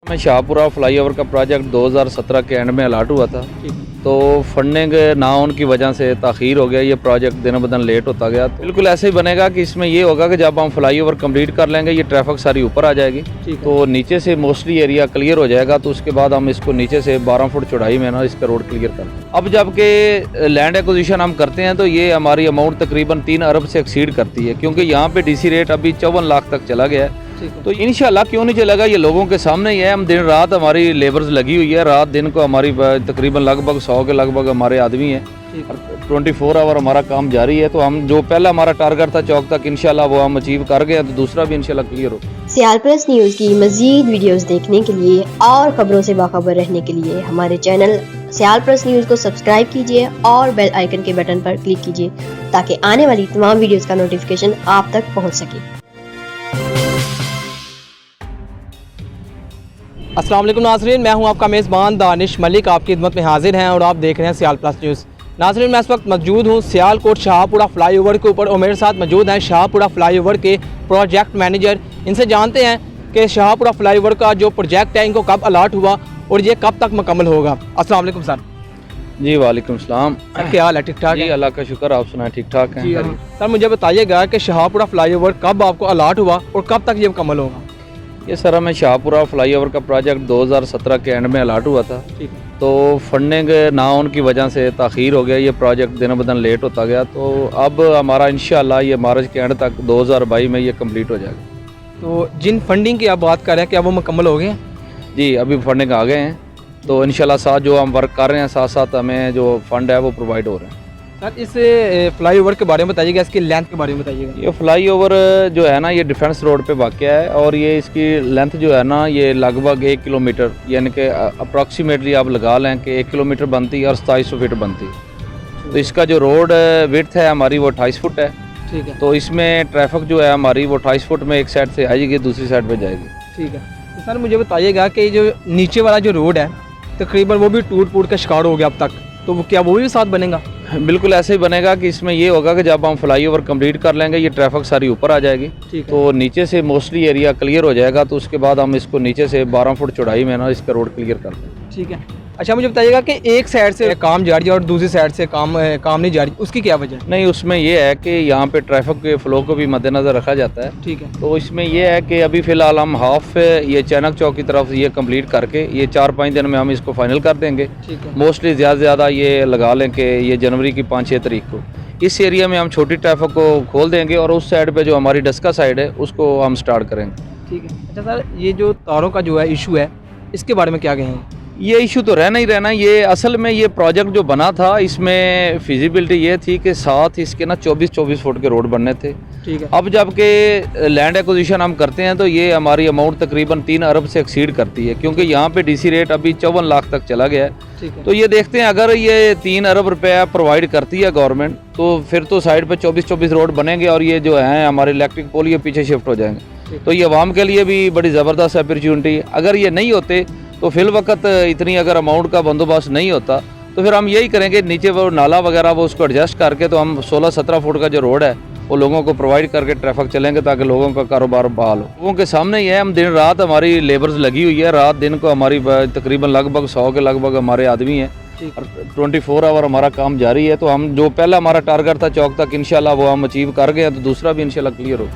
में शाहपुरा फ्लाईओवर का प्रोजेक्ट 2017 के एंड में अलाट हुआ था, तो फंडिंग ना होने की वजह से ताख़ीर हो गया। ये प्रोजेक्ट दिन ब दिन लेट होता गया। बिल्कुल ऐसे ही बनेगा कि इसमें ये होगा कि जब हम फ्लाईओवर कंप्लीट कर लेंगे, ये ट्रैफिक सारी ऊपर आ जाएगी, तो नीचे से मोस्टली एरिया क्लियर हो जाएगा। तो उसके बाद हम इसको नीचे से 12 फुट चौड़ाई में ना इसका रोड क्लियर करते हैं। अब जबकि लैंड एक्विजिशन हम करते हैं तो ये हमारी अमाउंट तकरीबन 3 अरब से एक्सीड करती है, क्योंकि यहाँ पे DC रेट अभी 54 लाख तक चला गया है। तो इंशाल्लाह क्यों नहीं चलेगा, ये लोगों के सामने ही है। हम दिन रात हमारी लेबर्स लगी हुई है, रात दिन को हमारी तकरीबन लगभग 100 के लगभग हमारे आदमी हैं। 24 आवर हमारा काम जारी है। तो हम जो पहला हमारा टारगेट था चौक तक, इंशाल्लाह वो हम अचीव कर गए, तो दूसरा भी इंशाल्लाह क्लियर हो। सियाल प्लस न्यूज़ की मज़ीद वीडियोस देखने के लिए और खबरों से बाखबर रहने के लिए हमारे चैनल सियाल प्लस न्यूज़ को सब्सक्राइब कीजिए और बेल आइकन के बटन पर क्लिक कीजिए, ताकि आने वाली तमाम वीडियोस का नोटिफिकेशन आप तक पहुंच सके। अस्सलाम वालेकुम नाज़रीन, मैं हूं आपका मेज़बान दानिश मलिक, आपकी खिदमत में हाजिर हैं और आप देख रहे हैं सियाल प्लस न्यूज़। नाज़रीन, मैं इस वक्त मौजूद हूं सियालकोट शाहपुरा फ्लाईओवर के ऊपर और मेरे साथ मौजूद हैं शाहपुरा फ्लाईओवर के प्रोजेक्ट मैनेजर। इनसे जानते हैं कि शाहपुरा फ्लाईओवर का जो प्रोजेक्ट है इनको कब अलाट हुआ और ये कब तक मुकम्मल होगा। अस्सलाम वालेकुम सर। जी वालेकुम सलाम। सर क्या हाल है, ठीक ठाक जी है? अल्लाह का शुक्र, आप सुनाएं ठीक ठाक हैं? जी हाँ। सर मुझे बताइएगा कि शाहपुरा फ्लाईओवर कब आपको अलाट हुआ और कब तक ये मुकम्मल होगा? ये सर हमें शाहपुरा फ्लाईओवर का प्रोजेक्ट 2017 के एंड में अलाट हुआ था, तो फंडिंग ना होने की वजह से ताख़ीर हो गया। ये प्रोजेक्ट दिन ब दिन लेट होता गया। तो अब हमारा इंशाल्लाह ये मार्च के एंड तक 2022 में ये कंप्लीट हो जाएगा। तो जिन फंडिंग की आप बात कर रहे हैं क्या वो मुकम्मल हो गए हैं? जी अभी फंडिंग आ गए हैं, तो इंशाल्लाह साथ जो हम वर्क कर रहे हैं साथ साथ हमें जो फंड है वो प्रोवाइड हो रहे हैं। सर इस फ्लाईओवर के बारे में बताइएगा, इसकी लेंथ के बारे में बताइएगा। ये फ्लाईओवर जो है ना, ये डिफेंस रोड पे वाक़या है और ये इसकी लेंथ जो है ना, ये लगभग 1 किलोमीटर, यानी कि अप्रॉक्सीमेटली आप लगा लें कि 1 किलोमीटर बनती है और 2700 फीट बनती है। तो इसका जो रोड विड्थ है हमारी वो 28 फुट है। ठीक है। तो इसमें ट्रैफिक जो है हमारी वो 28 फुट में एक साइड से आएगी, दूसरी साइड पे जाएगी। ठीक है। तो सर मुझे बताइएगा कि जो नीचे वाला जो रोड है तकरीबन वो भी टूट फूट का शिकार हो गया अब तक, तो वो क्या वो भी साथ बनेगा? बिल्कुल ऐसे ही बनेगा कि इसमें ये होगा कि जब हम फ्लाईओवर कंप्लीट कर लेंगे, ये ट्रैफिक सारी ऊपर आ जाएगी, तो नीचे से मोस्टली एरिया क्लियर हो जाएगा। तो उसके बाद हम इसको नीचे से 12 फुट चौड़ाई में ना इसका रोड क्लियर करते हैं। ठीक है। अच्छा मुझे बताइएगा कि एक साइड से काम जारी है और दूसरी साइड से काम नहीं जारी, उसकी क्या वजह है? नहीं, उसमें ये है कि यहाँ पे ट्रैफिक के फ्लो को भी मद्देनज़र रखा जाता है। ठीक है। तो इसमें ये है कि अभी फ़िलहाल हम हाफ ये चैनक चौक की तरफ ये कंप्लीट करके ये 4-5 दिन में हम इसको फाइनल कर देंगे। ठीक है। मोस्टली ज़्यादा से ज़्यादा ये लगा लें कि ये जनवरी की 5-6 तारीख को इस एरिया में हम छोटी ट्रैफिक को खोल देंगे और उस साइड पे जो हमारी डस्का साइड है उसको हम स्टार्ट करेंगे। ठीक है। अच्छा सर, ये जो तारों का जो है इशू है इसके बारे में क्या कहेंगे? ये इशू तो रहना ही रहना। ये असल में ये प्रोजेक्ट जो बना था इसमें फिजिबिलिटी ये थी कि साथ इसके ना 24-24 फुट के रोड बनने थे। ठीक है। अब जबकि लैंड एक्विजिशन हम करते हैं तो ये हमारी अमाउंट तकरीबन 3 अरब से एक्सीड करती है, क्योंकि यहाँ पे DC रेट अभी 54 लाख तक चला गया है। ठीक है। तो ये देखते हैं अगर ये 3 अरब रुपया प्रोवाइड करती है गवर्नमेंट, तो फिर तो साइड पे 24-24 रोड बनेंगे और ये जो है हमारे इलेक्ट्रिक पोल ये पीछे शिफ्ट हो जाएंगे। तो ये आवाम के लिए भी बड़ी ज़बरदस्त अपॉर्चुनिटी है। अगर ये नहीं होते तो फिल वक्त इतनी अगर अमाउंट का बंदोबस्त नहीं होता तो फिर हम यही करेंगे, नीचे वो नाला वगैरह वो उसको एडजस्ट करके तो हम 16-17 फुट का जो रोड है वो लोगों को प्रोवाइड करके ट्रैफिक चलेंगे, ताकि लोगों का कारोबार बहाल हो। लोगों के सामने ही है, हम दिन रात हमारी लेबर्स लगी हुई है, रात दिन को हमारी तकरीबन लगभग 100 के लगभग हमारे आदमी हैं और 24 आवर हमारा काम जारी है। तो हम जो पहला हमारा टारगेट था चौक तक, इंशाल्लाह वो हम अचीव कर गए, तो दूसरा भी इंशाल्लाह क्लियर हो।